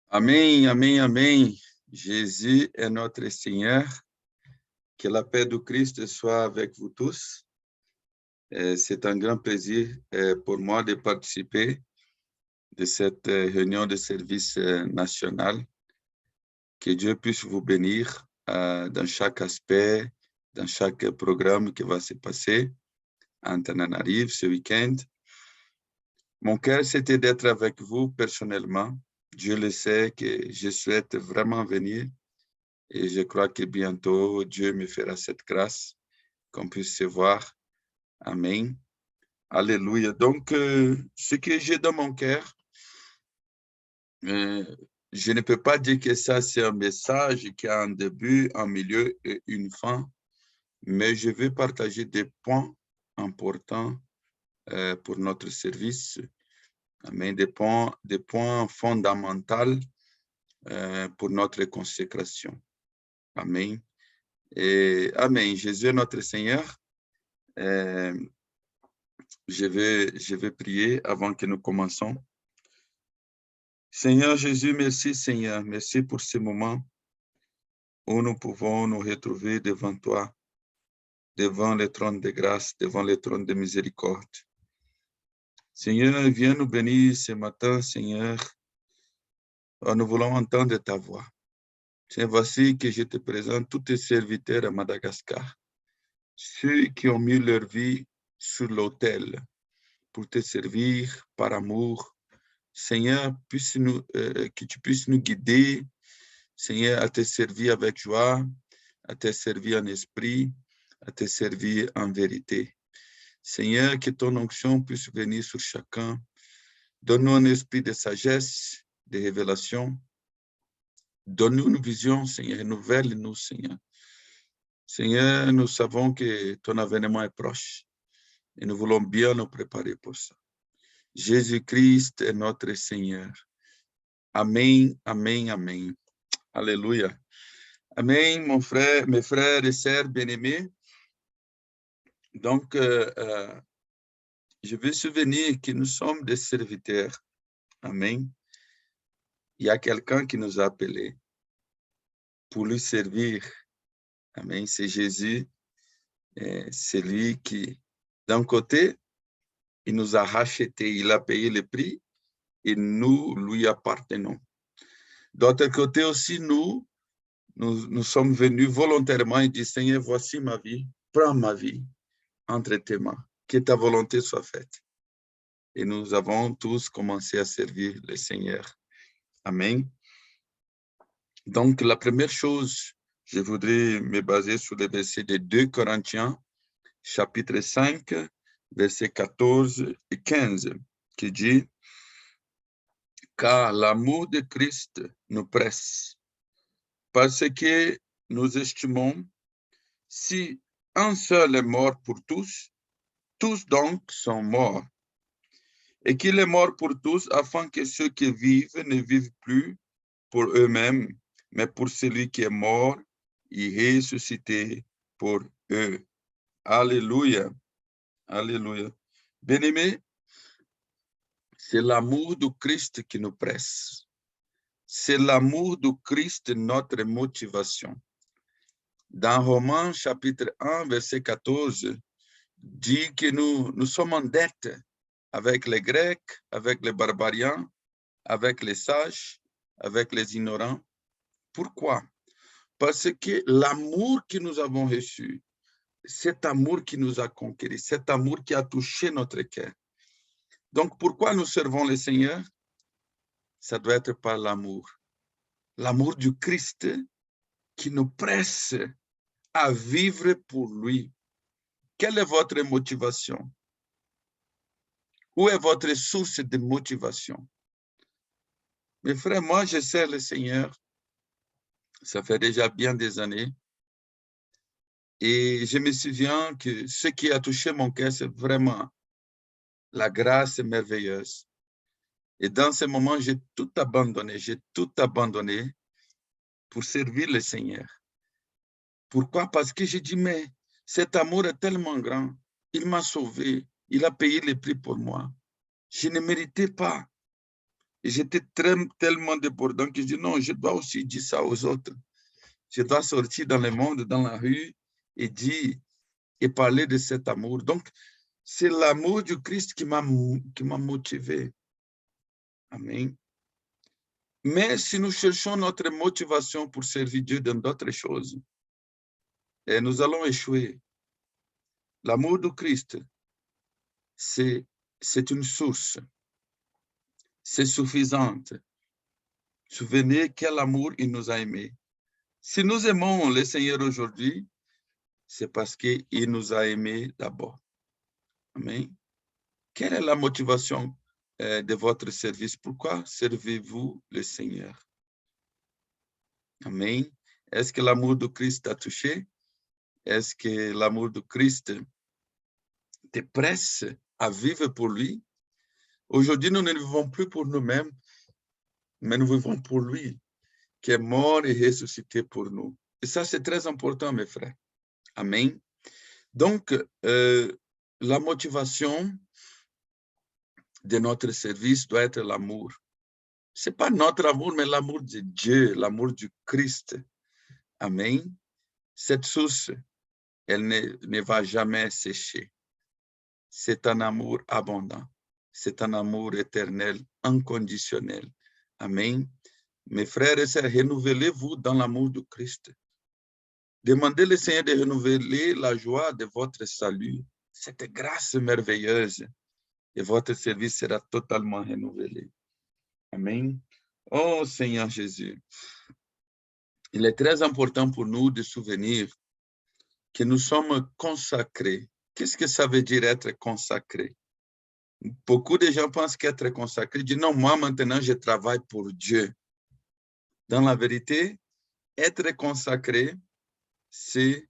Amém, amém, amém. Jésus est notre Seigneur. Que la paix du Christ soit avec vous tous. C'est un grand plaisir pour moi de participer de cette réunion de service national. Que Dieu puisse vous bénir dans chaque aspect, dans chaque programme qui va se passer en Tananarive ce week-end. Mon cœur, c'était d'être avec vous personnellement. Dieu le sait que je souhaite vraiment venir. Et je crois que bientôt, Dieu me fera cette grâce, qu'on puisse se voir. Amen. Alléluia. Donc, ce que j'ai dans mon cœur, je ne peux pas dire que ça, c'est un message qui a un début, un milieu et une fin, mais je vais partager des points importants pour notre service. Amen. Des points fondamentaux pour notre consécration. Amen. Et Amen. Jésus est notre Seigneur. Je vais prier avant que nous commençons. Seigneur Jésus, merci Seigneur. Merci pour ce moment où nous pouvons nous retrouver devant toi, devant le trône de grâce, devant le trône de miséricorde. Seigneur, viens nous bénir ce matin, Seigneur. Nous voulons entendre ta voix. Seigneur, voici que je te présente tous tes serviteurs à Madagascar, ceux qui ont mis leur vie sur l'autel pour te servir par amour. Seigneur, que tu puisses nous guider, Seigneur, à te servir avec joie, à te servir en esprit, à te servir en vérité. Seigneur, que ton onction puisse venir sur chacun. Donne-nous un esprit de sagesse, de révélation. Donne-nous une vision, Seigneur, renouvelle-nous, Seigneur. Seigneur, nous savons que ton avènement est proche et nous voulons bien nous préparer pour ça. Jésus-Christ est notre Seigneur. Amen, amen, amen. Alléluia. Amen, mes frères et sœurs bien-aimés. Donc, je veux souvenir que nous sommes des serviteurs. Amen. Il y a quelqu'un qui nous a appelés pour lui servir. Amen. C'est Jésus. C'est lui qui, d'un côté, il nous a rachetés, il a payé le prix et nous lui appartenons. D'autre côté aussi, nous sommes venus volontairement et dit, Seigneur, voici ma vie, prends ma vie entre tes mains, que ta volonté soit faite. Et nous avons tous commencé à servir le Seigneur. Amen. Donc, la première chose, je voudrais me baser sur le verset de 2 Corinthiens, chapitre 5, versets 14 et 15, qui dit « Car l'amour de Christ nous presse, parce que nous estimons, si un seul est mort pour tous, tous donc sont morts. Et qu'il est mort pour tous, afin que ceux qui vivent ne vivent plus pour eux-mêmes, mais pour celui qui est mort et ressuscité pour eux. » Alléluia. Alléluia. Bien-aimés, c'est l'amour du Christ qui nous presse. C'est l'amour du Christ notre motivation. Dans Romains chapitre 1, verset 14, dit que nous sommes en dette avec les Grecs, avec les barbariens, avec les sages, avec les ignorants. Pourquoi? Parce que l'amour que nous avons reçu, cet amour qui nous a conquéris, cet amour qui a touché notre cœur. Donc, pourquoi nous servons le Seigneur? Ça doit être par l'amour. L'amour du Christ qui nous presse à vivre pour lui. Quelle est votre motivation? Où est votre source de motivation? Mes frères, moi, je sers le Seigneur. Ça fait déjà bien des années. Et je me souviens que ce qui a touché mon cœur, c'est vraiment la grâce merveilleuse. Et dans ce moment, j'ai tout abandonné pour servir le Seigneur. Pourquoi? Parce que j'ai dit, mais cet amour est tellement grand. Il m'a sauvé. Il a payé le prix pour moi. Je ne méritais pas. Et j'étais tellement débordant que je dis non, je dois aussi dire ça aux autres. Je dois sortir dans le monde, dans la rue, et dire et parler de cet amour. Donc, c'est l'amour du Christ qui m'a motivé. Amen. Mais si nous cherchons notre motivation pour servir Dieu dans d'autres choses, nous allons échouer. L'amour du Christ, c'est une source. C'est suffisante. Souvenez quel amour il nous a aimés. Si nous aimons le Seigneur aujourd'hui, c'est parce qu'il nous a aimés d'abord. Amen. Quelle est la motivation de votre service? Pourquoi servez-vous le Seigneur? Amen. Est-ce que l'amour de Christ t'a touché? Est-ce que l'amour de Christ te presse à vivre pour lui? Aujourd'hui, nous ne vivons plus pour nous-mêmes, mais nous vivons pour lui, qui est mort et ressuscité pour nous. Et ça, c'est très important, mes frères. Amen. Donc, la motivation de notre service doit être l'amour. Ce n'est pas notre amour, mais l'amour de Dieu, l'amour du Christ. Amen. Cette source, elle ne va jamais sécher. C'est un amour abondant. C'est un amour éternel, inconditionnel. Amen. Mes frères et sœurs, renouvelez-vous dans l'amour du Christ. Demandez le Seigneur de renouveler la joie de votre salut, cette grâce merveilleuse, et votre service sera totalement renouvelé. Amen. Oh Seigneur Jésus, il est très important pour nous de souvenir que nous sommes consacrés. Qu'est-ce que ça veut dire être consacré? Beaucoup de gens pensent qu'être consacré, disent non, moi maintenant je travaille pour Dieu. Dans la vérité, être consacré, c'est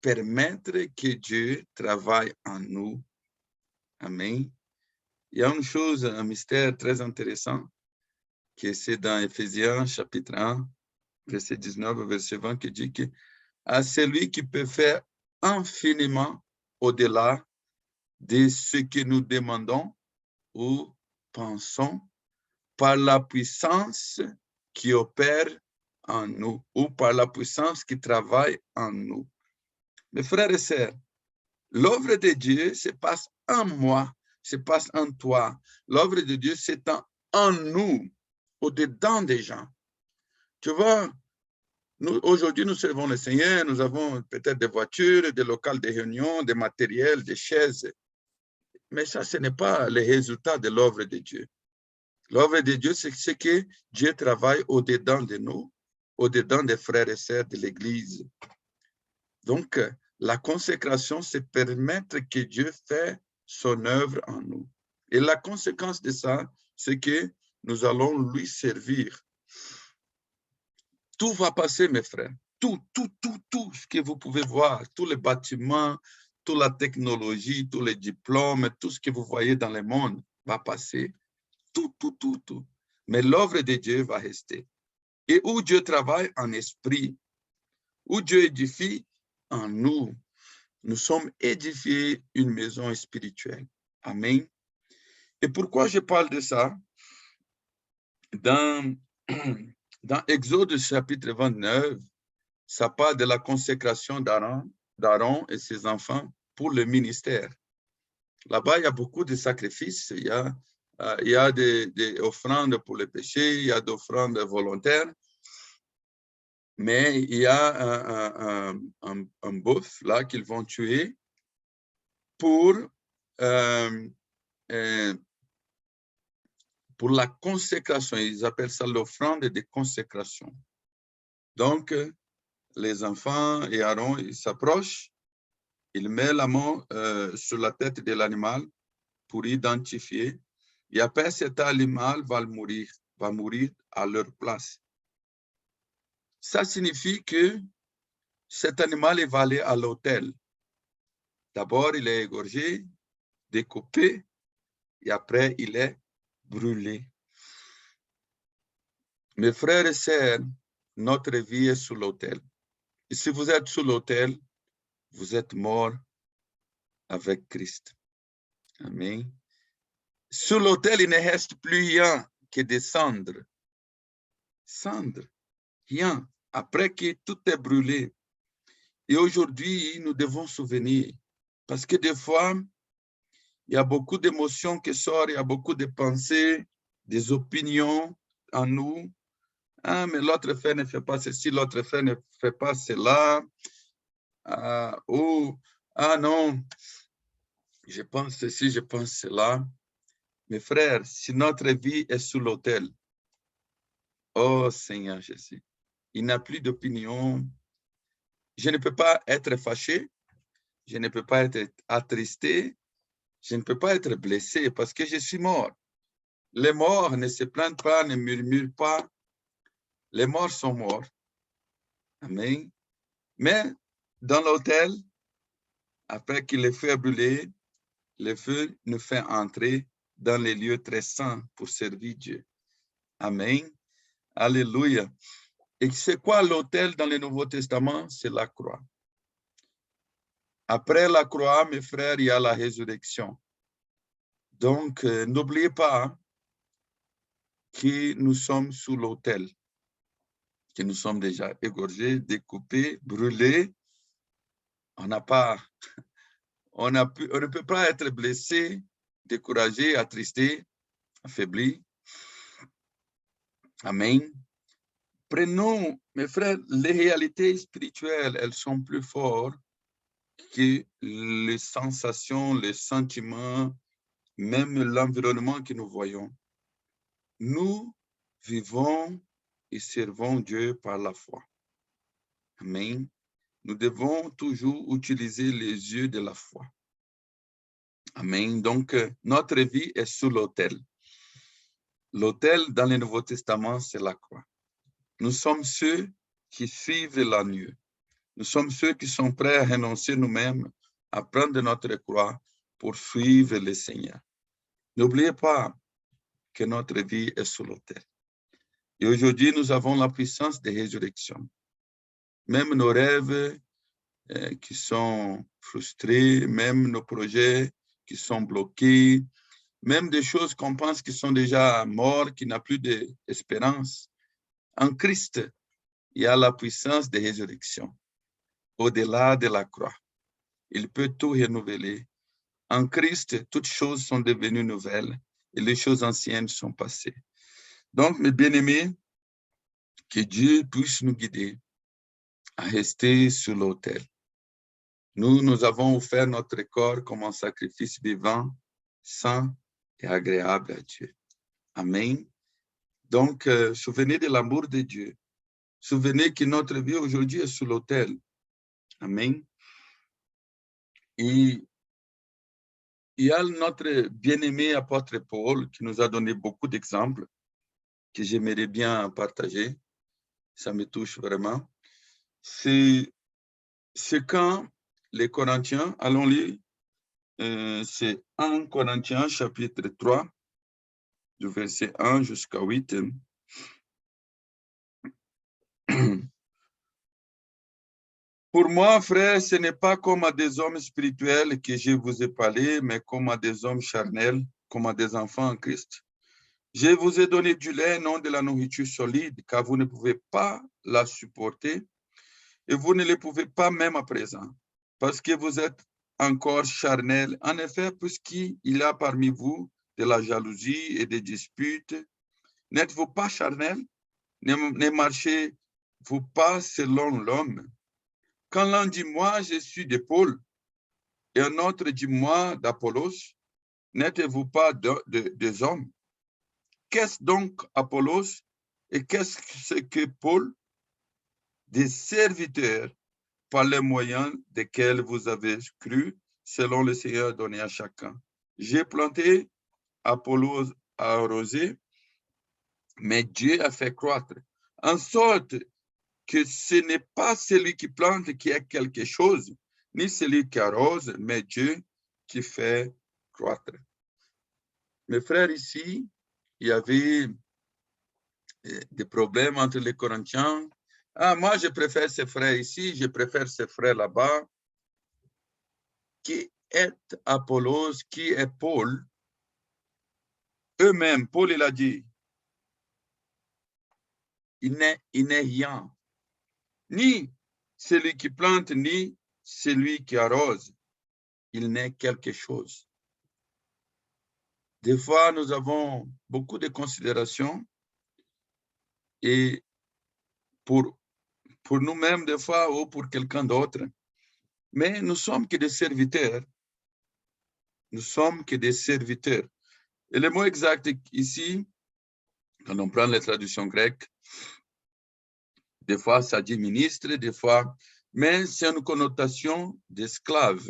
permettre que Dieu travaille en nous. Amen. Il y a une chose, un mystère très intéressant, que c'est dans Éphésiens chapitre 1, verset 19, verset 20, qui dit que à celui qui peut faire infiniment au-delà de ce que nous demandons ou pensons par la puissance qui opère en nous ou par la puissance qui travaille en nous. Mes frères et sœurs, l'œuvre de Dieu se passe en moi, se passe en toi. L'œuvre de Dieu s'étend en nous, au-dedans des gens. Tu vois, aujourd'hui, nous servons le Seigneur, nous avons peut-être des voitures, des locales de réunion, des matériels, des chaises. Mais ça, ce n'est pas le résultat de l'œuvre de Dieu. L'œuvre de Dieu, c'est ce que Dieu travaille au-dedans de nous, au-dedans des frères et sœurs de l'Église. Donc, la consécration, c'est permettre que Dieu fasse son œuvre en nous. Et la conséquence de ça, c'est que nous allons lui servir. Tout va passer, mes frères. Tout ce que vous pouvez voir, tous les bâtiments, toute la technologie, tous les diplômes, tout ce que vous voyez dans le monde va passer. Tout. Mais l'œuvre de Dieu va rester. Et où Dieu travaille en esprit, où Dieu édifie en nous, nous sommes édifiés une maison spirituelle. Amen. Et pourquoi je parle de ça? Dans Exode chapitre 29, ça parle de la consécration d'Aaron et ses enfants pour le ministère. Là-bas, il y a beaucoup de sacrifices. Il y a des offrandes pour le péché, il y a des offrandes volontaires. Mais il y a un bœuf là qu'ils vont tuer pour la consécration. Ils appellent ça l'offrande de consécration. Donc, les enfants et Aaron, ils s'approchent, ils mettent la main sur la tête de l'animal pour identifier. Et après, cet animal va mourir à leur place. Ça signifie que cet animal va aller à l'autel. D'abord, il est égorgé, découpé, et après, il est brûlé. Mes frères et sœurs, notre vie est sous l'autel. Et si vous êtes sous l'autel, vous êtes mort avec Christ. Amen. Sur l'autel, il ne reste plus rien. que des cendres. Cendres, rien. Après que tout est brûlé. Et aujourd'hui, nous devons souvenir. Parce que des fois, il y a beaucoup d'émotions qui sortent, il y a beaucoup de pensées, des opinions en nous. Ah, mais l'autre frère ne fait pas ceci, l'autre frère ne fait pas cela. Ah non, je pense ceci, je pense cela. Mes frères, si notre vie est sous l'autel, oh Seigneur Jésus, il n'a plus d'opinion. Je ne peux pas être fâché, je ne peux pas être attristé, je ne peux pas être blessé parce que je suis mort. Les morts ne se plaignent pas, ne murmurent pas. Les morts sont morts. Amen. Mais dans l'autel, après que le feu est brûlé, le feu nous fait entrer dans les lieux très saints pour servir Dieu. Amen. Alléluia. Et c'est quoi l'autel dans le Nouveau Testament? C'est la croix. Après la croix, mes frères, il y a la résurrection. Donc, n'oubliez pas que nous sommes sous l'autel, que nous sommes déjà égorgés, découpés, brûlés. On n'a pas, on ne peut pas être blessé, découragé, attristé, affaibli. Amen. Prenons, mes frères, les réalités spirituelles, elles sont plus fortes que les sensations, les sentiments, même l'environnement que nous voyons. Nous vivons et servons Dieu par la foi. Amen. Nous devons toujours utiliser les yeux de la foi. Amen. Donc, notre vie est sous l'autel. L'autel dans le Nouveau Testament, c'est la croix. Nous sommes ceux qui suivent l'agneau. Nous sommes ceux qui sont prêts à renoncer nous-mêmes, à prendre notre croix pour suivre le Seigneur. N'oubliez pas que notre vie est sous l'autel. Et aujourd'hui, nous avons la puissance de résurrection. Même nos rêves qui sont frustrés, même nos projets qui sont bloqués, même des choses qu'on pense qui sont déjà mortes, qui n'ont plus d'espérance. En Christ, il y a la puissance de résurrection. Au-delà de la croix, il peut tout renouveler. En Christ, toutes choses sont devenues nouvelles et les choses anciennes sont passées. Donc, mes bien-aimés, que Dieu puisse nous guider à rester sur l'autel. Nous avons offert notre corps comme un sacrifice vivant, saint et agréable à Dieu. Amen. Donc, souvenez de l'amour de Dieu. Souvenez que notre vie aujourd'hui est sous l'autel. Amen. Et il y a notre bien-aimé apôtre Paul qui nous a donné beaucoup d'exemples que j'aimerais bien partager. Ça me touche vraiment. C'est quand les Corinthiens, allons lire, c'est 1 Corinthiens chapitre 3, du verset 1 jusqu'à 8. Pour moi, frère, ce n'est pas comme à des hommes spirituels que je vous ai parlé, mais comme à des hommes charnels, comme à des enfants en Christ. Je vous ai donné du lait, non de la nourriture solide, car vous ne pouvez pas la supporter et vous ne le pouvez pas même à présent, parce que vous êtes encore charnel. En effet, puisqu'il y a parmi vous de la jalousie et des disputes, n'êtes-vous pas charnel? Ne marchez-vous pas selon l'homme? Quand l'un dit moi, je suis de Paul, et un autre dit moi d'Apollos, n'êtes-vous pas des hommes? Qu'est-ce donc Apollos et qu'est-ce que Paul? Des serviteurs par les moyens desquels vous avez cru, selon le Seigneur donné à chacun. J'ai planté, Apollos a arrosé, mais Dieu a fait croître, en sorte que ce n'est pas celui qui plante qui a quelque chose, ni celui qui arrose, mais Dieu qui fait croître. Mes frères, ici, il y avait des problèmes entre les Corinthiens. Ah, moi, je préfère ces frères ici, je préfère ces frères là-bas. Qui est Apollos, qui est Paul? Eux-mêmes, Paul, il a dit, il n'est rien. Ni celui qui plante, ni celui qui arrose. Il n'est quelque chose. Des fois, nous avons beaucoup de considérations et pour nous-mêmes, des fois, ou pour quelqu'un d'autre. Mais nous sommes que des serviteurs. Nous sommes que des serviteurs. Et le mot exact ici, quand on prend les traductions grecques, des fois ça dit ministre, des fois, mais c'est une connotation d'esclave,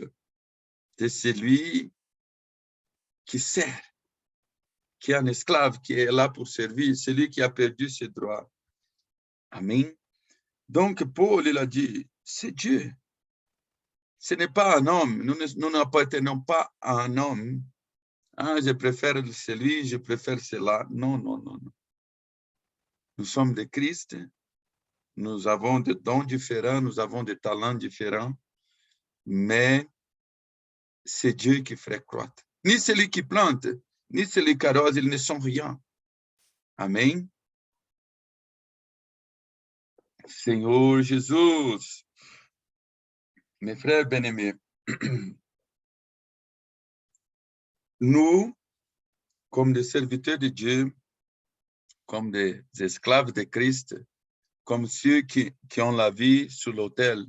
de celui qui sert, qui est un esclave, qui est là pour servir, celui qui a perdu ses droits. Amen. Donc, Paul, il a dit, c'est Dieu. Ce n'est pas un homme. Nous n'appartenons pas à un homme. Ah, je préfère celui, je préfère cela. Non, non, non, non. Nous sommes de Christ. Nous avons des dons différents, nous avons des talents différents, mais c'est Dieu qui ferait croître. Ni celui qui plante, ni celui qui arrose, ils ne sont rien. Amen. Seigneur Jésus, mes frères bien-aimés, nous, comme des serviteurs de Dieu, comme des esclaves de Christ, comme ceux qui ont la vie sur l'autel,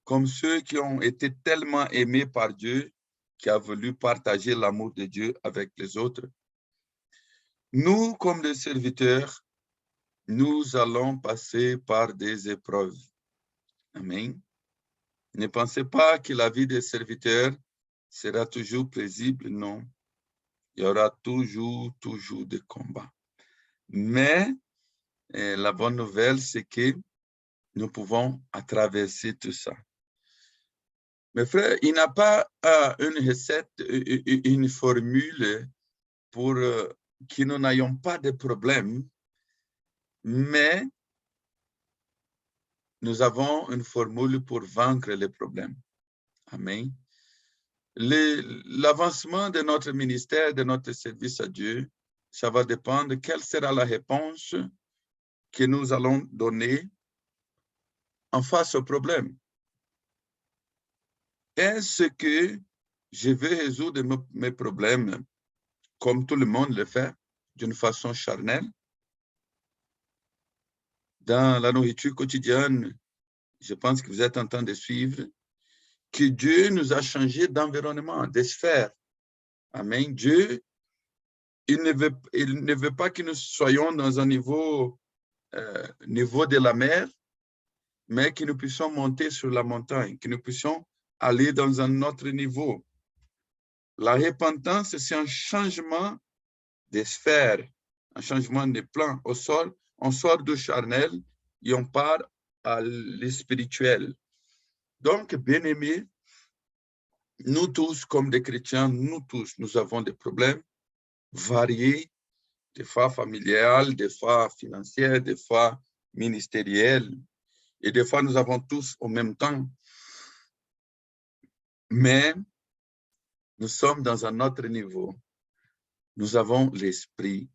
comme ceux qui ont été tellement aimés par Dieu, qui a voulu partager l'amour de Dieu avec les autres. Nous, comme des serviteurs, nous allons passer par des épreuves. Amen. Ne pensez pas que la vie des serviteurs sera toujours paisible, non. Il y aura toujours des combats. Mais la bonne nouvelle, c'est que nous pouvons traverser tout ça. Mes frères, il n'y a pas une recette, une formule pour que nous n'ayons pas de problème, mais nous avons une formule pour vaincre les problèmes. Amen. L'avancement de notre ministère, de notre service à Dieu, ça va dépendre de quelle sera la réponse que nous allons donner en face au problème. Est-ce que je vais résoudre mes problèmes comme tout le monde le fait, d'une façon charnelle? Dans la nourriture quotidienne, je pense que vous êtes en train de suivre, que Dieu nous a changé d'environnement, de sphère. Amen. Dieu, il ne veut pas que nous soyons dans un niveau de la mer, mais que nous puissions monter sur la montagne, que nous puissions aller dans un autre niveau. La repentance, c'est un changement de sphère, un changement de plan. Au sol, on sort du charnel et on part à l'spirituel. Donc, bien-aimés, nous tous, comme des chrétiens, nous tous, nous avons des problèmes variés, des fois familiales, des fois financières, des fois ministériels. Et des fois, nous avons tous au même temps. Mais nous sommes dans un autre niveau. Nous avons l'esprit.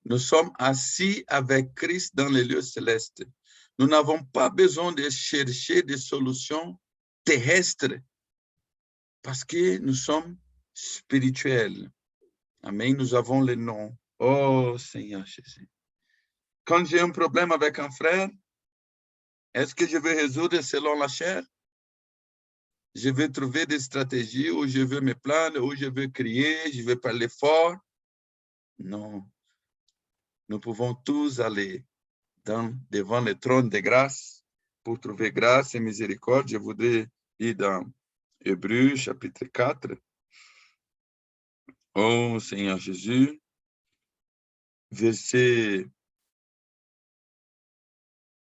Nous sommes assis avec Christ dans les lieux célestes. Nous n'avons pas besoin de chercher des solutions terrestres parce que nous sommes spirituels. Amen. Nous avons le nom. Oh Seigneur Jésus. Quand j'ai un problème avec un frère, est-ce que je vais résoudre selon la chair? Je vais trouver des stratégies où je vais me plaindre, où je vais crier, je vais parler fort. Non. Nous pouvons tous aller devant le trône de grâce pour trouver grâce et miséricorde. Je voudrais lire dans Hébreux chapitre 4. Oh Seigneur Jésus, versets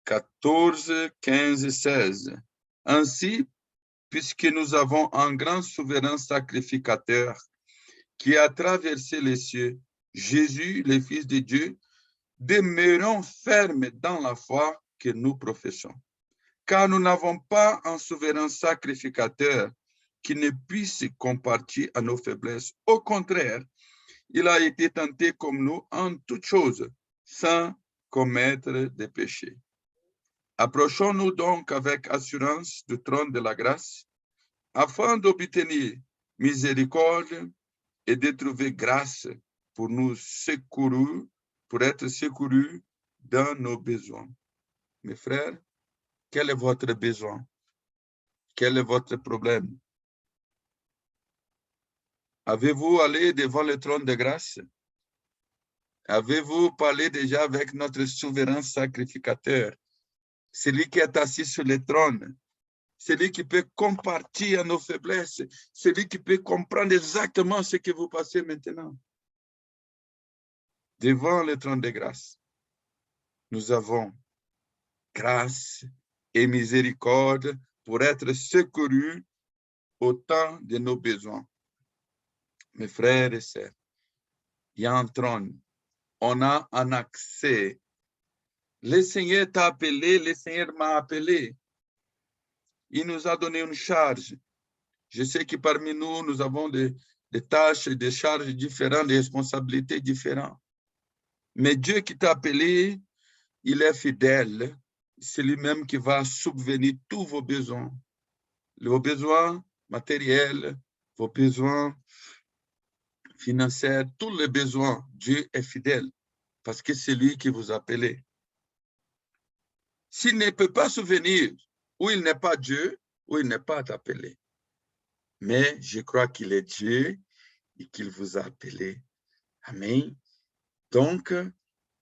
14, 15 et 16. Ainsi, puisque nous avons un grand souverain sacrificateur qui a traversé les cieux, Jésus, le Fils de Dieu, demeurons fermes dans la foi que nous professons. Car nous n'avons pas un souverain sacrificateur qui ne puisse compatir à nos faiblesses. Au contraire, il a été tenté comme nous en toutes choses, sans commettre des péchés. Approchons-nous donc avec assurance du trône de la grâce, afin d'obtenir miséricorde et de trouver grâce pour nous secourir, pour être secourus dans nos besoins. Mes frères, quel est votre besoin? Quel est votre problème? Avez-vous allé devant le trône de grâce? Avez-vous parlé déjà avec notre souverain sacrificateur, celui qui est assis sur le trône, celui qui peut compartir nos faiblesses, celui qui peut comprendre exactement ce que vous passez maintenant? Devant le trône de grâce, nous avons grâce et miséricorde pour être secourus au temps de nos besoins. Mes frères et sœurs, il y a un trône, on a un accès. Le Seigneur t'a appelé, le Seigneur m'a appelé. Il nous a donné une charge. Je sais que parmi nous, nous avons des tâches, des charges différentes, des responsabilités différentes. Mais Dieu qui t'a appelé, il est fidèle. C'est lui-même qui va subvenir tous vos besoins matériels, vos besoins financiers, tous les besoins. Dieu est fidèle parce que c'est lui qui vous a appelé. S'il ne peut pas subvenir, ou il n'est pas Dieu, ou il n'est pas appelé. Mais je crois qu'il est Dieu et qu'il vous a appelé. Amen. Donc,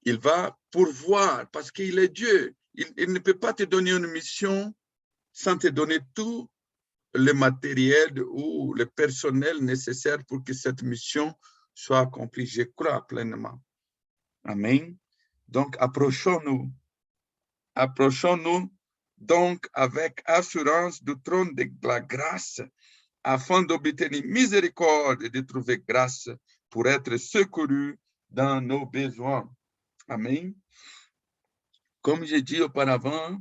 il va pourvoir parce qu'il est Dieu. Il ne peut pas te donner une mission sans te donner tout le matériel ou le personnel nécessaire pour que cette mission soit accomplie. Je crois pleinement. Amen. Donc, approchons-nous. Approchons-nous donc avec assurance du trône de la grâce afin d'obtenir miséricorde et de trouver grâce pour être secourus dans nos besoins. Amen. Comme j'ai dit auparavant,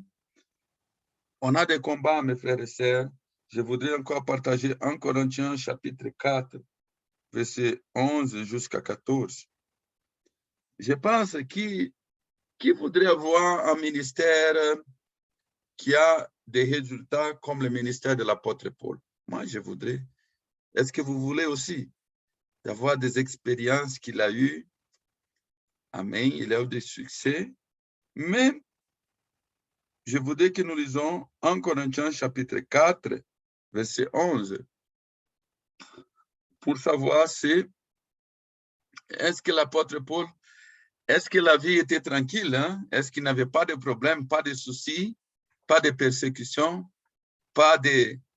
on a des combats, mes frères et sœurs. Je voudrais encore partager 1 Corinthiens chapitre 4, verset 11 jusqu'à 14. Je pense qui voudrait avoir un ministère qui a des résultats comme le ministère de l'apôtre Paul? Moi, je voudrais. Est-ce que vous voulez aussi d'avoir des expériences qu'il a eues? Amen, il a eu des succès. Mais je voudrais que nous lisons 1 Corinthiens chapitre 4, verset 11, pour savoir si est-ce que l'apôtre Paul, est-ce que la vie était tranquille? Hein? Est-ce qu'il n'avait pas de problèmes, pas de soucis, pas de persécutions, pas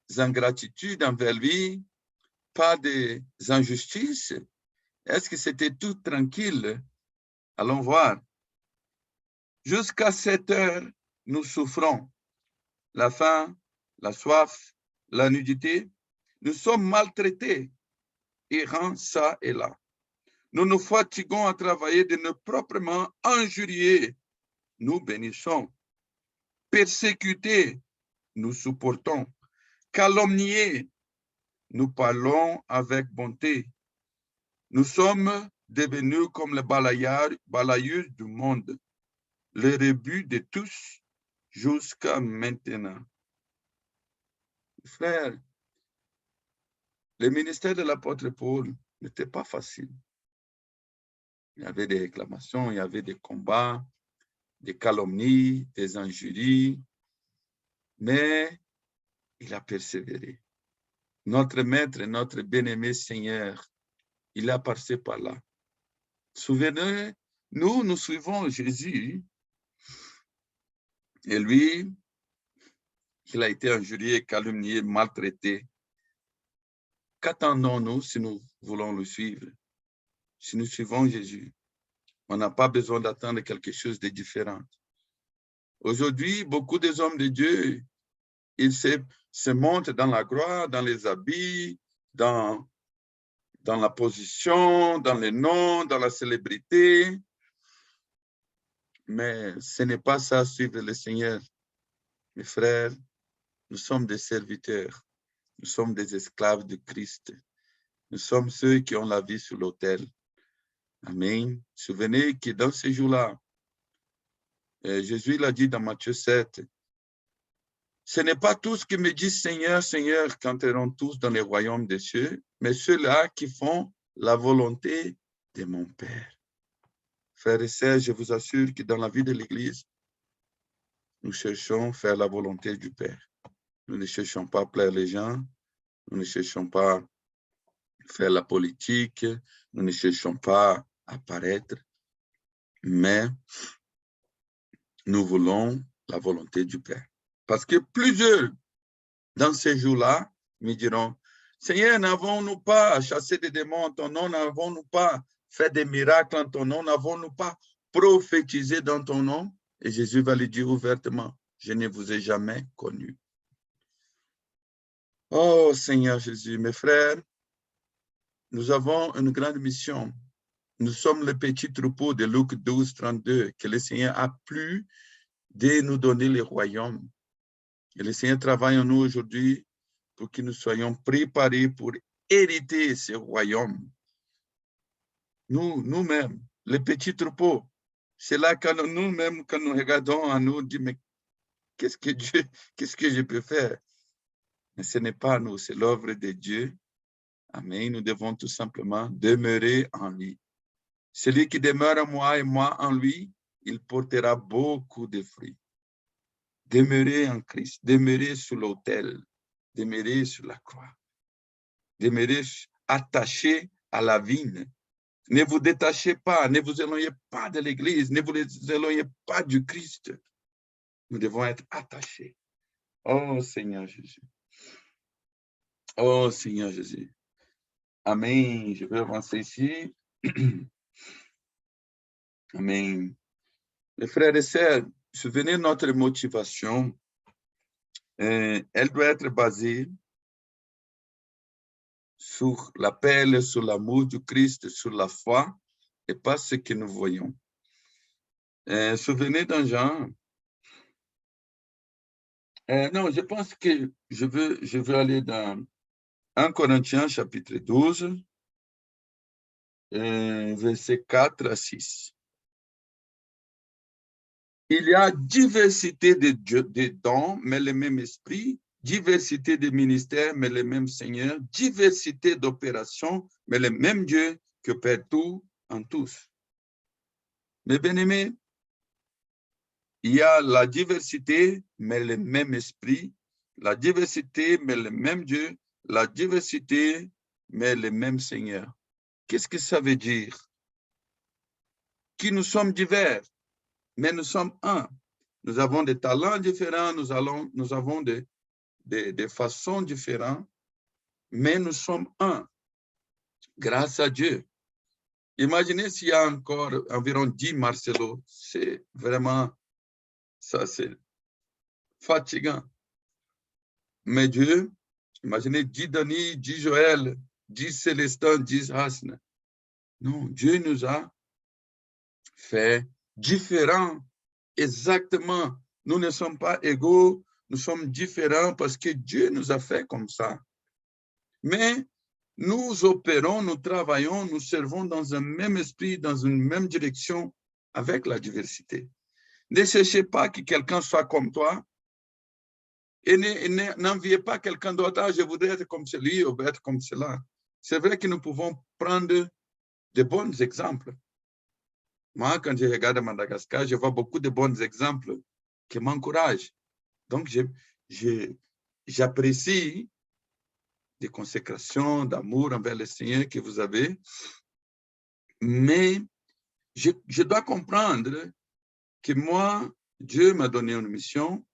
d'ingratitude envers lui, pas d'injustice? Est-ce que c'était tout tranquille? Allons voir. Jusqu'à 7 heures, nous souffrons. La faim, la soif, la nudité. Nous sommes maltraités, errants ça et là. Nous nous fatiguons à travailler de nos proprement injuriés. Nous bénissons. Persécutés, nous supportons. Calomniés, nous parlons avec bonté. Nous sommes devenus comme les balayeurs du monde, le rebut de tous jusqu'à maintenant. Frères, le ministère de l'apôtre Paul n'était pas facile. Il y avait des réclamations, il y avait des combats, des calomnies, des injuries, mais il a persévéré. Notre maître, notre bien-aimé Seigneur, il a passé par là. Souvenez-nous, nous suivons Jésus et lui, il a été injurié, calomnié, maltraité. Qu'attendons-nous si nous voulons le suivre? Si nous suivons Jésus, on n'a pas besoin d'attendre quelque chose de différent. Aujourd'hui, beaucoup des hommes de Dieu, ils se montrent dans la gloire, dans les habits, dans la position, dans les noms, dans la célébrité. Mais ce n'est pas ça, suivre le Seigneur. Mes frères, nous sommes des serviteurs. Nous sommes des esclaves de Christ. Nous sommes ceux qui ont la vie sur l'autel. Amen. Souvenez que dans ces jours-là, Jésus l'a dit dans Matthieu 7. Ce n'est pas tous qui me disent Seigneur, Seigneur, qui entreront tous dans les royaumes des cieux, mais ceux-là qui font la volonté de mon Père. Frères et sœurs, je vous assure que dans la vie de l'Église, nous cherchons à faire la volonté du Père. Nous ne cherchons pas à plaire les gens, nous ne cherchons pas à faire la politique, nous ne cherchons pas à apparaître, mais nous voulons la volonté du Père. Parce que plusieurs, dans ces jours-là, me diront, Seigneur, n'avons-nous pas chassé des démons en ton nom, n'avons-nous pas fait des miracles en ton nom, n'avons-nous pas prophétisé dans ton nom? Et Jésus va lui dire ouvertement, je ne vous ai jamais connu. Oh Seigneur Jésus, mes frères, nous avons une grande mission. Nous sommes le petit troupeau de Luc 12, 32, que le Seigneur a plu de nous donner les royaumes. Et le Seigneur travaille en nous aujourd'hui pour que nous soyons préparés pour hériter ce royaume. Nous-mêmes, les petits troupeaux, c'est là que nous-mêmes, quand nous regardons à nous, dit mais qu'est-ce que je peux faire? Mais ce n'est pas nous, c'est l'œuvre de Dieu. Amen. Nous devons tout simplement demeurer en lui. Celui qui demeure en moi et moi en lui, il portera beaucoup de fruits. Demeurez en Christ, demeurez sur l'autel, demeurez sur la croix, demeurez attaché à la vigne. Ne vous détachez pas, ne vous éloignez pas de l'Église, ne vous éloignez pas du Christ. Nous devons être attachés. Oh Seigneur Jésus. Oh Seigneur Jésus. Amen. Je vais avancer ici. Amen. Les frères et sœurs, souvenez de notre motivation. Elle doit être basée sur l'appel, sur l'amour du Christ, sur la foi et pas ce que nous voyons. Souvenez d'un Jean. Non, je pense que je veux aller dans 1 Corinthiens chapitre 12, versets 4 à 6. Il y a diversité de dons, mais le même esprit, diversité de ministères, mais le même Seigneur, diversité d'opérations, mais le même Dieu que Père tout en tous. Mes bien-aimés, il y a la diversité, mais le même esprit, la diversité, mais le même Dieu, la diversité, mais le même Seigneur. Qu'est-ce que ça veut dire? Que nous sommes divers, mais nous sommes un. Nous avons des talents différents, nous avons des façons différentes, mais nous sommes un, grâce à Dieu. Imaginez s'il y a encore environ 10 Marcelo, c'est vraiment, ça c'est fatigant. Mais Dieu, imaginez 10 Denis, 10 Joël, 10 Célestin, 10 Hasne. Non, Dieu nous a fait différents, exactement. Nous ne sommes pas égaux, nous sommes différents parce que Dieu nous a fait comme ça. Mais nous opérons, nous travaillons, nous servons dans un même esprit, dans une même direction avec la diversité. Ne cherchez pas que quelqu'un soit comme toi et n'enviez pas quelqu'un d'autre. Ah, je voudrais être comme celui ou être comme cela. C'est vrai que nous pouvons prendre de bons exemples. Moi, quand je regarde Madagascar, je vois beaucoup de bons exemples qui m'encouragent. Donc, j'apprécie des consécrations, d'amour envers le Seigneur que vous avez, mais je dois comprendre que moi, Dieu m'a donné une mission,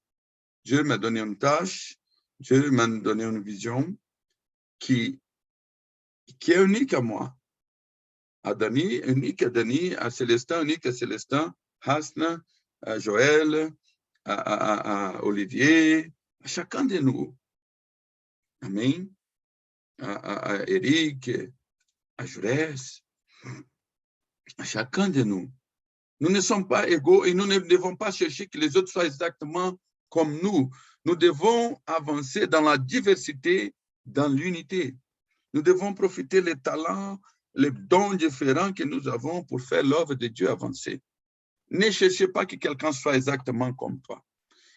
Dieu m'a donné une tâche, Dieu m'a donné une vision qui est unique à moi. À Dani, unique à Dani, à Célestin, unique à Célestin, Hasna, à Joël, à Olivier, à chacun de nous. Amen. À Eric, à Jurès, à chacun de nous. Nous ne sommes pas égaux et nous ne devons pas chercher que les autres soient exactement comme nous. Nous devons avancer dans la diversité, dans l'unité. Nous devons profiter des talents, les dons différents que nous avons pour faire l'œuvre de Dieu avancer. Ne cherchez pas que quelqu'un soit exactement comme toi.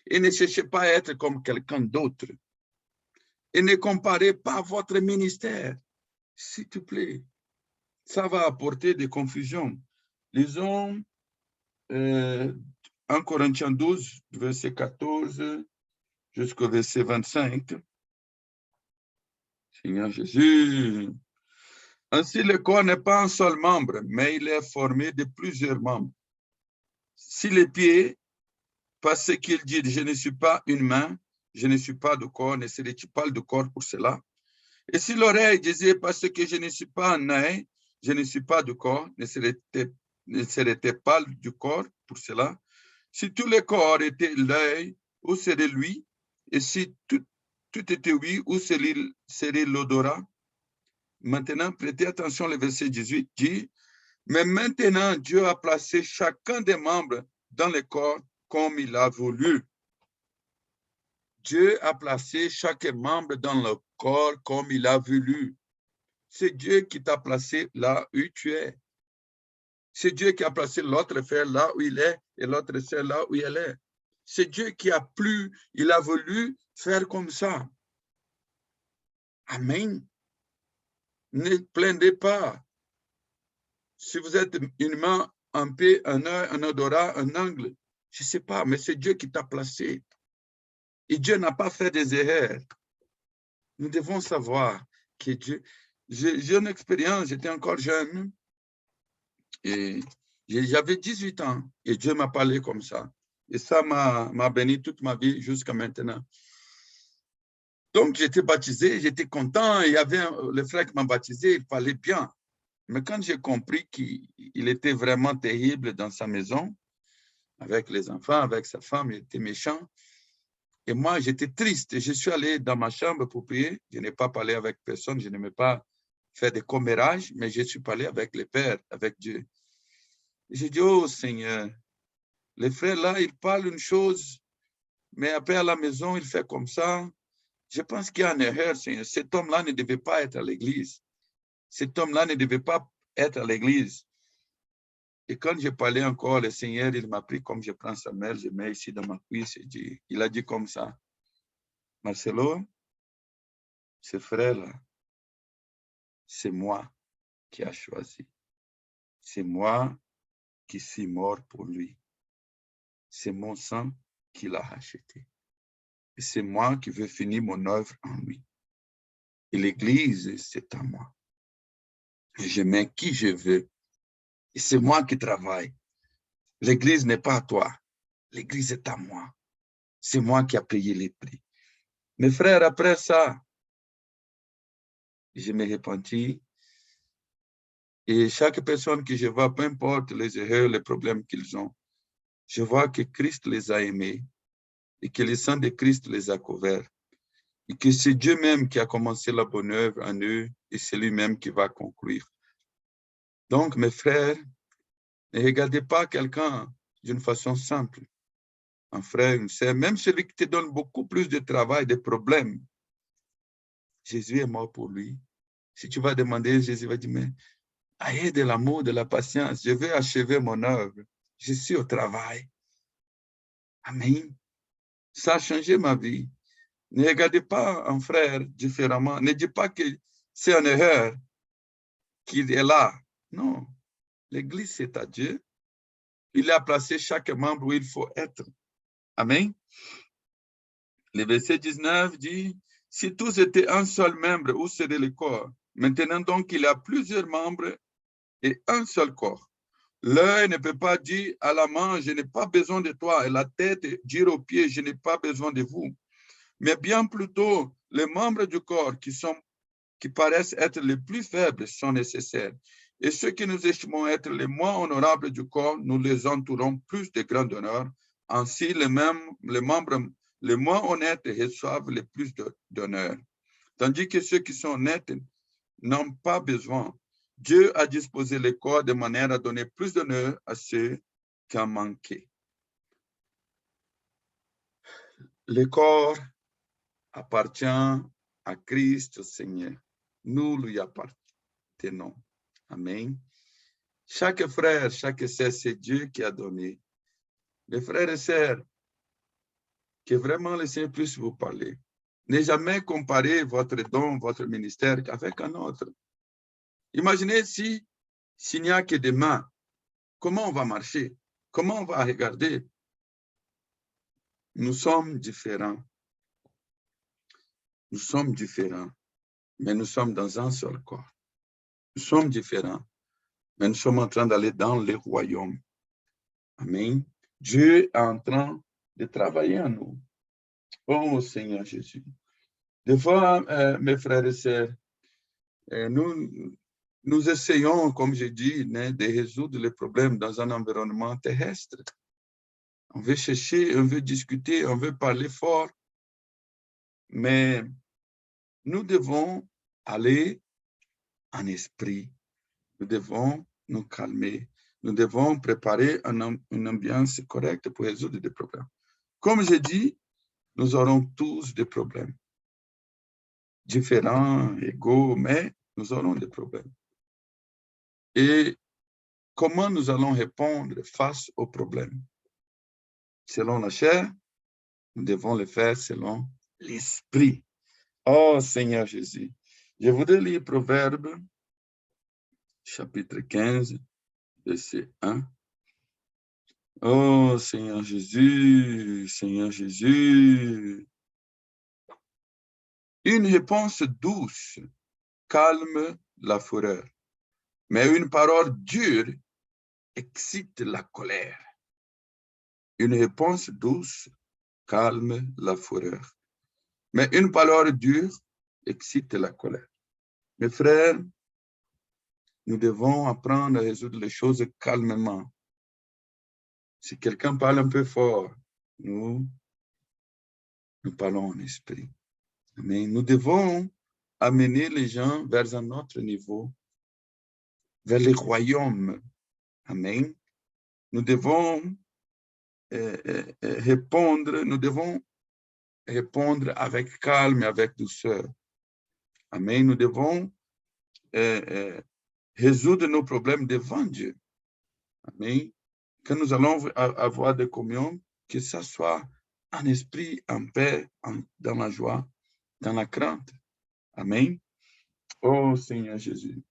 Et ne cherchez pas à être comme quelqu'un d'autre. Et ne comparez pas votre ministère, s'il te plaît. Ça va apporter des confusions. Lisons 1 Corinthiens 12, verset 14 jusqu'au verset 25. Seigneur Jésus. Ainsi, le corps n'est pas un seul membre, mais il est formé de plusieurs membres. Si les pieds, parce qu'il dit « je ne suis pas une main, je ne suis pas de corps », ne serait-il pas de corps pour cela? Et si l'oreille disait « parce que je ne suis pas un œil, je ne suis pas de corps », ne serait-il pas du corps pour cela? Si tout le corps était l'œil, où serait lui? Et si tout était oui, où serait l'odorat? Maintenant, prêtez attention, le verset 18 dit « Mais maintenant, Dieu a placé chacun des membres dans le corps comme il a voulu. » Dieu a placé chaque membre dans le corps comme il a voulu. C'est Dieu qui t'a placé là où tu es. C'est Dieu qui a placé l'autre frère là où il est et l'autre sœur là où elle est. C'est Dieu qui a plu, il a voulu faire comme ça. Amen. Ne plaignez pas. Si vous êtes une main, un pied, un œil, un odorat, un angle, je ne sais pas, mais c'est Dieu qui t'a placé. Et Dieu n'a pas fait des erreurs. Nous devons savoir que Dieu... J'ai une expérience, j'étais encore jeune et j'avais 18 ans et Dieu m'a parlé comme ça. Et ça m'a béni toute ma vie jusqu'à maintenant. Donc, j'étais baptisé, j'étais content. Il y avait le frère qui m'a baptisé, il parlait bien. Mais quand j'ai compris qu'il était vraiment terrible dans sa maison, avec les enfants, avec sa femme, il était méchant. Et moi, j'étais triste. Je suis allé dans ma chambre pour prier. Je n'ai pas parlé avec personne. Je n'aimais pas faire des commérages, mais je suis parlé avec le Père, avec Dieu. J'ai dit, oh Seigneur, le frère là, il parle une chose, mais après à la maison, il fait comme ça. Je pense qu'il y a une erreur, Seigneur. Cet homme-là ne devait pas être à l'église. Cet homme-là ne devait pas être à l'église. Et quand j'ai parlé encore, le Seigneur, il m'a pris comme je prends sa mère, je mets ici dans ma cuisse. Il a dit comme ça, Marcelo, ce frère-là, c'est moi qui a choisi. C'est moi qui suis mort pour lui. C'est mon sang qui l'a racheté. Et c'est moi qui veux finir mon œuvre en lui. Et l'Église, c'est à moi. Je mets qui je veux. Et c'est moi qui travaille. L'Église n'est pas à toi. L'Église est à moi. C'est moi qui ai payé les prix. Mes frères, après ça, je me repentis. Et chaque personne que je vois, peu importe les erreurs, les problèmes qu'ils ont, je vois que Christ les a aimés et que le sang de Christ les a couverts. Et que c'est Dieu même qui a commencé la bonne œuvre en eux et c'est lui-même qui va conclure. Donc, mes frères, ne regardez pas quelqu'un d'une façon simple. Un frère, une sœur, même celui qui te donne beaucoup plus de travail, de problèmes. Jésus est mort pour lui. Si tu vas demander, Jésus va dire, mais ayez de l'amour, de la patience, je vais achever mon œuvre. Je suis au travail. Amen. Ça a changé ma vie. Ne regardez pas un frère différemment. Ne dites pas que c'est une erreur qu'il est là. Non. L'Église, c'est à Dieu. Il a placé chaque membre où il faut être. Amen. Le verset 19 dit, si tous étaient un seul membre, où serait le corps? Maintenant donc, il y a plusieurs membres et un seul corps. L'œil ne peut pas dire à la main, je n'ai pas besoin de toi, et la tête dire aux pieds, je n'ai pas besoin de vous. Mais bien plutôt, les membres du corps qui paraissent être les plus faibles sont nécessaires. Et ceux que nous estimons être les moins honorables du corps, nous les entourons plus de grand honneur. Ainsi, les membres les moins honnêtes reçoivent le plus d'honneur. Tandis que ceux qui sont honnêtes n'ont pas besoin. Dieu a disposé le corps de manière à donner plus d'honneur à ceux qui en manquaient. Le corps appartient à Christ Seigneur. Nous lui appartenons. Amen. Chaque frère, chaque sœur, c'est Dieu qui a donné. Les frères et sœurs, que vraiment le Seigneur puisse vous parler. Ne jamais comparer votre don, votre ministère avec un autre. Imaginez s'il n'y a que des mains, comment on va marcher? Comment on va regarder? Nous sommes différents. Nous sommes différents, mais nous sommes dans un seul corps. Nous sommes différents, mais nous sommes en train d'aller dans le royaume. Amen. Dieu est en train de travailler en nous. Oh Seigneur Jésus. Des fois, mes frères et sœurs, nous essayons, comme je dis, de résoudre les problèmes dans un environnement terrestre. On veut chercher, on veut discuter, on veut parler fort, mais nous devons aller en esprit. Nous devons nous calmer. Nous devons préparer une ambiance correcte pour résoudre des problèmes. Comme je dis, nous aurons tous des problèmes. Différents, égaux, mais nous aurons des problèmes. Et comment nous allons répondre face aux problèmes? Selon la chair, nous devons le faire selon l'esprit. Oh Seigneur Jésus. Je voudrais lire Proverbe, chapitre 15, verset 1. Oh Seigneur Jésus, Seigneur Jésus. Une réponse douce calme la fureur, mais une parole dure excite la colère. Une réponse douce calme la fureur, mais une parole dure excite la colère. Mes frères, nous devons apprendre à résoudre les choses calmement. Si quelqu'un parle un peu fort, nous parlons en esprit. Mais nous devons amener les gens vers un autre niveau, vers le royaume. Amen. Nous devons répondre avec calme et avec douceur. Amen. Nous devons résoudre nos problèmes devant Dieu. Amen. Quand nous allons avoir des communions, que ça soit en esprit, en paix, dans la joie, dans la crainte. Amen. Oh Seigneur Jésus.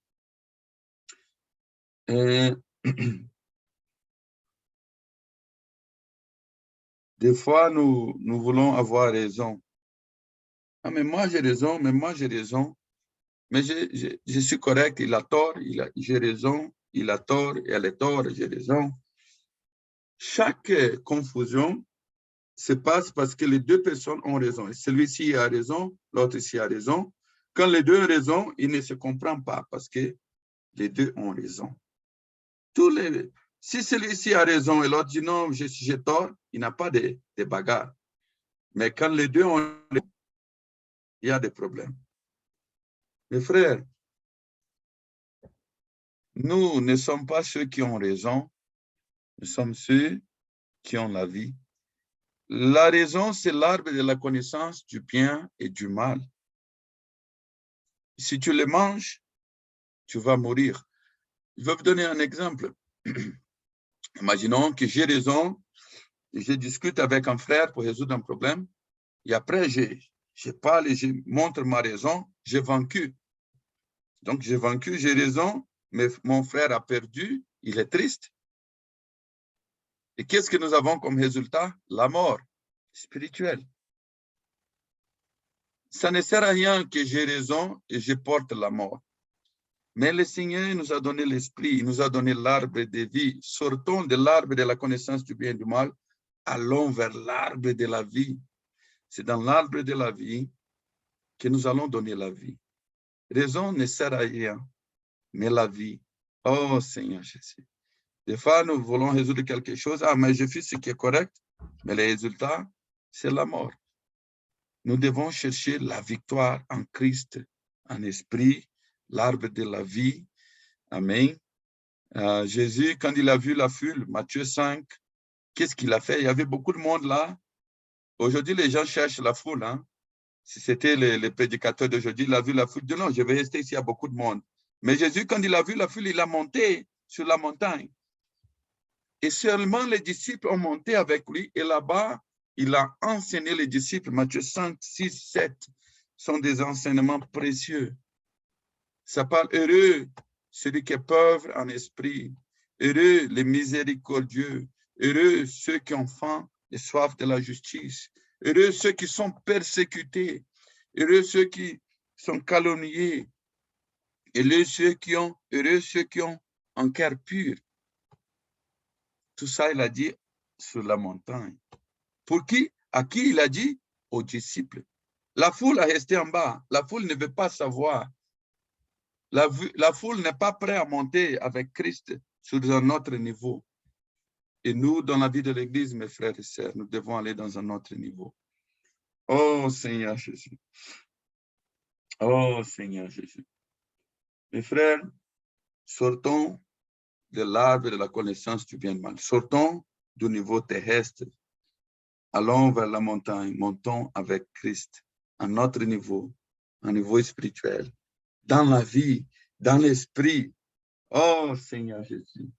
Des fois, nous voulons avoir raison. Ah, mais moi j'ai raison, mais moi j'ai raison. Mais je suis correct, il a tort, j'ai raison, il a tort, elle a tort, j'ai raison. Chaque confusion se passe parce que les deux personnes ont raison. Celui-ci a raison, l'autre ici a raison. Quand les deux ont raison, ils ne se comprennent pas parce que les deux ont raison. Si celui-ci a raison et l'autre dit non, j'ai tort, il n'y a pas de bagarre. Mais quand les deux ont raison, il y a des problèmes. Mes frères, nous ne sommes pas ceux qui ont raison, nous sommes ceux qui ont la vie. La raison, c'est l'arbre de la connaissance du bien et du mal. Si tu le manges, tu vas mourir. Je vais vous donner un exemple. Imaginons que j'ai raison, je discute avec un frère pour résoudre un problème, et après, je parle et je montre ma raison, j'ai vaincu. Donc, j'ai vaincu, j'ai raison, mais mon frère a perdu, il est triste. Et qu'est-ce que nous avons comme résultat? La mort spirituelle. Ça ne sert à rien que j'ai raison et je porte la mort. Mais le Seigneur nous a donné l'esprit, il nous a donné l'arbre de vie. Sortons de l'arbre de la connaissance du bien et du mal, allons vers l'arbre de la vie. C'est dans l'arbre de la vie que nous allons donner la vie. Raison ne sert à rien, mais la vie. Oh Seigneur Jésus. Des fois, nous voulons résoudre quelque chose. Ah, mais je fais ce qui est correct, mais le résultat, c'est la mort. Nous devons chercher la victoire en Christ, en esprit, l'arbre de la vie. Amen. Jésus, quand il a vu la foule, Matthieu 5, qu'est-ce qu'il a fait? Il y avait beaucoup de monde là. Aujourd'hui, les gens cherchent la foule. Hein? Si c'était les prédicateurs d'aujourd'hui, il a vu la foule. Il dit non, je vais rester ici, il y a beaucoup de monde. Mais Jésus, quand il a vu la foule, il a monté sur la montagne. Et seulement les disciples ont monté avec lui et là-bas, il a enseigné les disciples. Matthieu 5, 6, 7 sont des enseignements précieux. Ça parle heureux, celui qui est pauvre en esprit, heureux les miséricordieux, heureux ceux qui ont faim et soif de la justice, heureux ceux qui sont persécutés, heureux ceux qui sont calomniés, heureux ceux qui ont un cœur pur. Tout ça, il a dit sur la montagne. Pour qui? À qui il a dit? Aux disciples. La foule a resté en bas. La foule ne veut pas savoir. La foule n'est pas prête à monter avec Christ sur un autre niveau. Et nous, dans la vie de l'Église, mes frères et sœurs, nous devons aller dans un autre niveau. Oh Seigneur Jésus. Oh Seigneur Jésus. Mes frères, sortons de l'arbre de la connaissance du bien et du mal. Sortons du niveau terrestre. Allons vers la montagne. Montons avec Christ à notre niveau, un niveau spirituel, dans la vie, dans l'esprit. Oh Seigneur Jésus.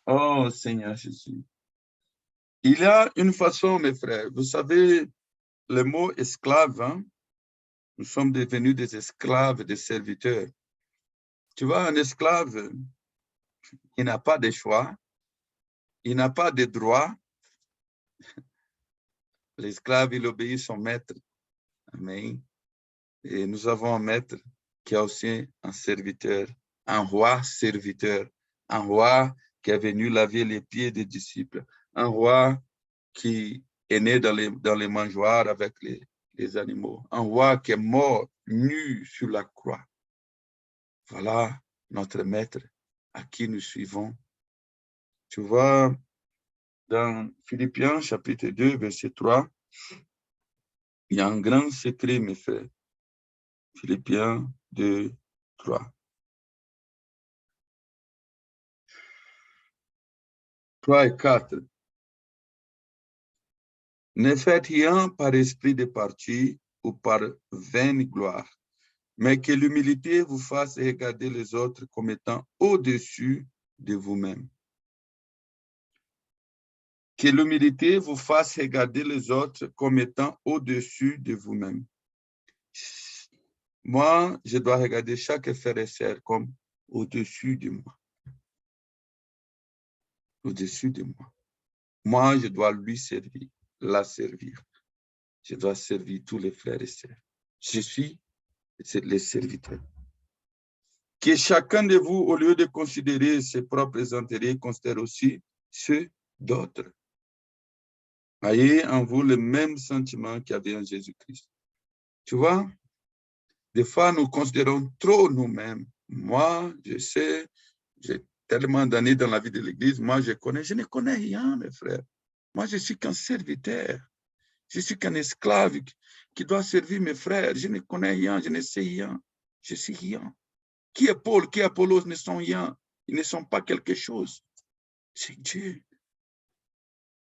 Oh Seigneur Jésus. Il y a une façon, mes frères. Vous savez, le mot esclave, hein? Nous sommes devenus des esclaves, des serviteurs. Tu vois, un esclave, il n'a pas de choix, il n'a pas de droit. L'esclave, il obéit son maître. Amen. Et nous avons un maître qui est aussi un serviteur, un roi serviteur, un roi qui est venu laver les pieds des disciples, un roi qui est né dans les mangeoires avec les animaux, un roi qui est mort nu sur la croix. Voilà notre maître à qui nous suivons. Tu vois, dans Philippiens chapitre 2, verset 3, il y a un grand secret, mes frères. Philippiens 2, 3. 3 et 4. Ne faites rien par esprit de parti ou par vaine gloire, mais que l'humilité vous fasse regarder les autres comme étant au-dessus de vous-même. Que l'humilité vous fasse regarder les autres comme étant au-dessus de vous-même. Moi, je dois regarder chaque frère et sœur comme au-dessus de moi. Au-dessus de moi. Moi, je dois lui servir, la servir. Je dois servir tous les frères et sœurs. Je suis les serviteurs. Que chacun de vous, au lieu de considérer ses propres intérêts, considère aussi ceux d'autres. Ayez en vous le même sentiment qu'il y avait en Jésus-Christ. Tu vois, des fois, nous considérons trop nous-mêmes. Moi, je sais, j'ai tellement d'années dans la vie de l'Église, moi, je ne connais rien, mes frères. Moi, je suis qu'un serviteur. Je suis qu'un esclave qui doit servir mes frères. Je ne connais rien, je ne sais rien. Je suis rien. Qui est Paul, qui est Apollos ne sont rien. Ils ne sont pas quelque chose. C'est Dieu.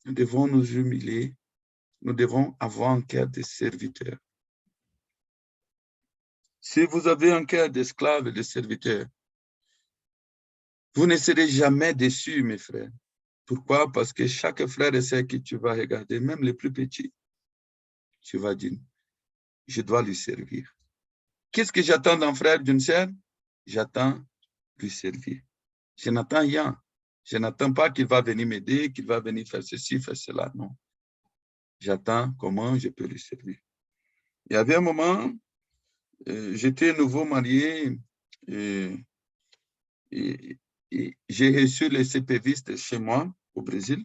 Nous devons nous humilier. Nous devons avoir un cœur de serviteur. Si vous avez un cœur d'esclave et de serviteur, vous ne serez jamais déçus, mes frères. Pourquoi? Parce que chaque frère et sœur que tu vas regarder, même les plus petits, tu vas dire, je dois lui servir. Qu'est-ce que j'attends d'un frère, d'une sœur? J'attends lui servir. Je n'attends rien. Je n'attends pas qu'il va venir m'aider, qu'il va venir faire ceci, faire cela. Non. J'attends comment je peux lui servir. Il y avait un moment, j'étais nouveau marié et j'ai reçu les CPVistes chez moi au Brésil.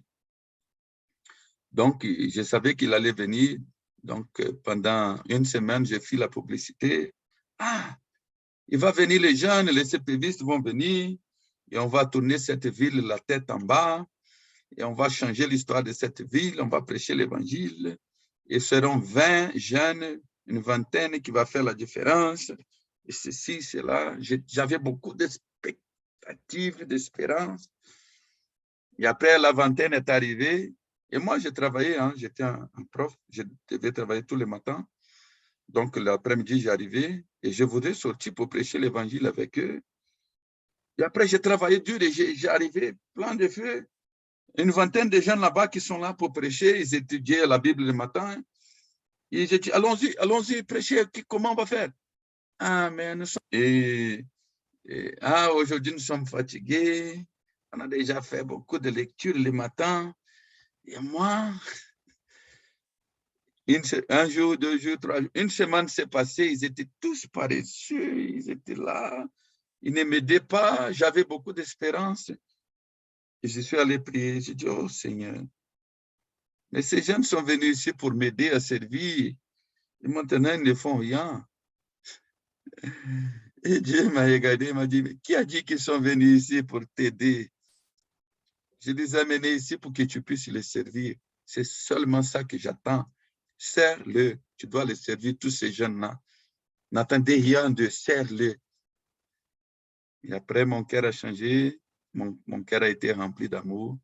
Donc, je savais qu'il allait venir. Donc, pendant une semaine, j'ai fait la publicité. Ah, il va venir les jeunes, les CPVistes vont venir et on va tourner cette ville la tête en bas et on va changer l'histoire de cette ville, on va prêcher l'évangile et seront 20 jeunes, une vingtaine qui va faire la différence. Et ceci, cela. J'avais beaucoup d'expectatives, d'espérance. Et après, la vingtaine est arrivée. Et moi, j'ai travaillé, hein, j'étais un prof, je devais travailler tous les matins. Donc, l'après-midi, j'arrivais et je voudrais sortir pour prêcher l'évangile avec eux. Et après, j'ai travaillé dur et j'ai arrivé plein de feu. Une vingtaine de jeunes là-bas qui sont là pour prêcher. Ils étudiaient la Bible le matin. Et j'ai dit, allons-y, prêcher. Comment on va faire? Ah, mais nous sommes... aujourd'hui, nous sommes fatigués. On a déjà fait beaucoup de lectures le matin. Et moi, un jour, 2 jours, 3 jours, une semaine s'est passée. Ils étaient tous paresseux. Ils étaient là. Ils ne m'aidaient pas. J'avais beaucoup d'espérance. Et je suis allé prier. J'ai dit, oh Seigneur, mais ces jeunes sont venus ici pour m'aider à servir. Et maintenant, ils ne font rien. Et Dieu m'a regardé, il m'a dit, mais qui a dit qu'ils sont venus ici pour t'aider? Je les ai amenés ici pour que tu puisses les servir. C'est seulement ça que j'attends. Serre-le. Tu dois les servir, tous ces jeunes-là. N'attendez rien de serre-le. Et après, mon cœur a changé. Mon cœur a été rempli d'amour.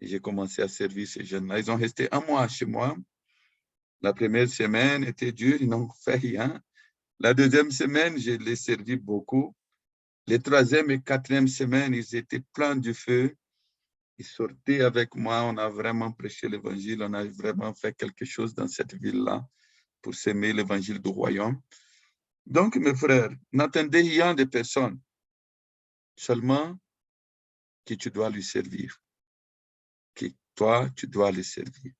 Et j'ai commencé à servir ces jeunes-là. Ils ont resté 1 mois chez moi. La première semaine était dure, ils n'ont fait rien. La deuxième semaine, je les servi beaucoup. Les 3e et 4e semaines, ils étaient pleins du feu. Ils sortaient avec moi. On a vraiment prêché l'évangile. On a vraiment fait quelque chose dans cette ville-là pour s'aimer l'évangile du royaume. Donc, mes frères, n'attendez rien de personne. Seulement que tu dois lui servir. Que toi, tu dois le servir.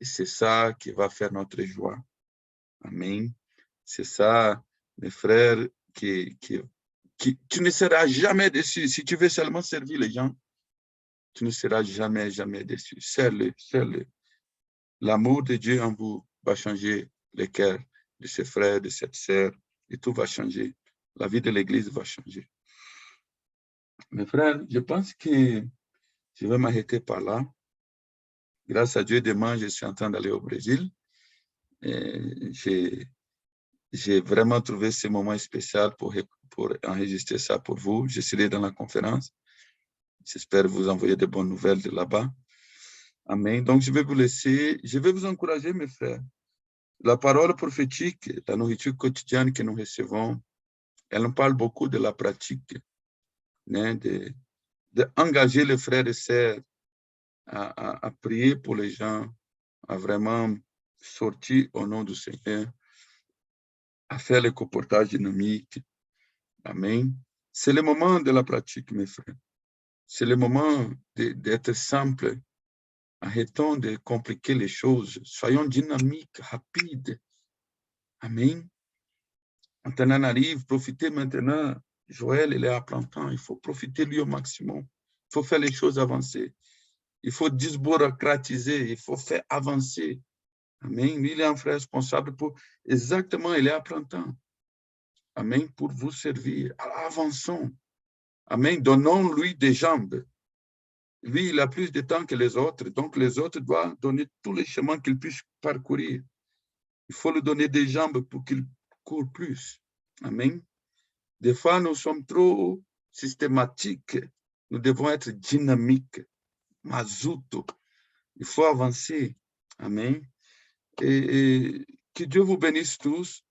Et c'est ça qui va faire notre joie. Amen. C'est ça, mes frères, tu ne seras jamais déçu. Si tu veux seulement servir les gens, tu ne seras jamais, jamais déçu. Serre-le, serre-le. L'amour de Dieu en vous va changer le cœur de ses frères, de cette sœur, et tout va changer. La vie de l'Église va changer. Mes frères, je pense que je vais m'arrêter par là. Grâce à Dieu, demain, je suis en train d'aller au Brésil. J'ai vraiment trouvé ce moment spécial pour enregistrer ça pour vous. Je serai dans la conférence. J'espère vous envoyer de bonnes nouvelles de là-bas. Amen. Donc, je vais vous laisser. Je vais vous encourager, mes frères. La parole prophétique, la nourriture quotidienne que nous recevons, elle nous parle beaucoup de la pratique, hein, d'engager les frères et sœurs à prier pour les gens, à vraiment sortir au nom du Seigneur, à faire le comportage dynamique. Amen. C'est le moment de la pratique, mes frères. C'est le moment d'être simple. Arrêtons de compliquer les choses. Soyons dynamiques, rapides. Amen. Maintenant arrive, profitez maintenant. Joël, il est à plein temps. Il faut profiter lui au maximum. Il faut faire les choses avancer. Il faut désbureaucratiser. Il faut faire avancer. Amen. Lui, il est un frère responsable pour exactement, il est à plein temps. Amen. Pour vous servir. Avançons. Amen. Donnons-lui des jambes. Lui, il a plus de temps que les autres, donc les autres doivent donner tous les chemins qu'il puisse parcourir. Il faut lui donner des jambes pour qu'il court plus. Amen. Des fois, nous sommes trop systématiques. Nous devons être dynamiques. Mazout. Il faut avancer. Amen. Et que Dieu vous bénisse tous.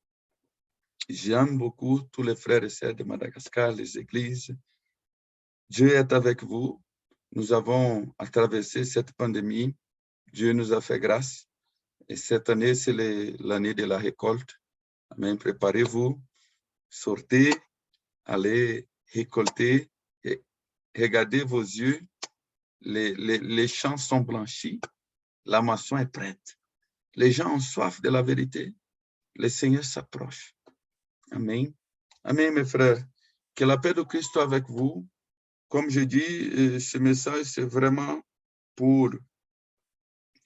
J'aime beaucoup tous les frères et sœurs de Madagascar, les églises. Dieu est avec vous. Nous avons traversé cette pandémie. Dieu nous a fait grâce. Et cette année, c'est l'année de la récolte. Amen. Préparez-vous, sortez, allez récolter. Et regardez vos yeux. Les champs sont blanchis. La moisson est prête. Les gens ont soif de la vérité. Le Seigneur s'approche. Amen. Amen, mes frères. Que la paix de Christ soit avec vous. Comme je dis, ce message, c'est vraiment pour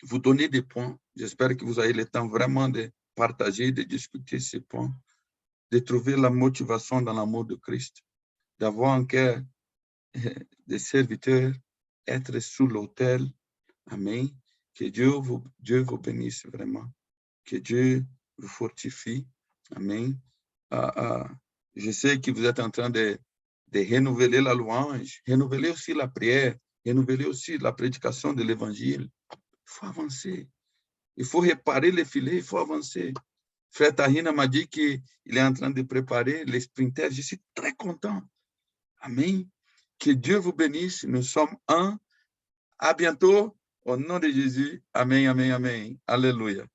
vous donner des points. J'espère que vous avez le temps vraiment de partager, de discuter ces points, de trouver la motivation dans l'amour de Christ, d'avoir un cœur de serviteur, être sous l'autel. Amen. Que Dieu vous bénisse vraiment. Que Dieu vous fortifie. Amen. Je sais que vous êtes en train de renouveler la louange, renouveler aussi la prière, renouveler aussi la prédication de l'évangile. Il faut avancer. Il faut réparer les filets, il faut avancer. Frère Tahina m'a dit qu'il est en train de préparer les sprinters. Je suis très content. Amen. Que Dieu vous bénisse. Nous sommes un. À bientôt. Au nom de Jésus. Amen, amen, amen. Alléluia.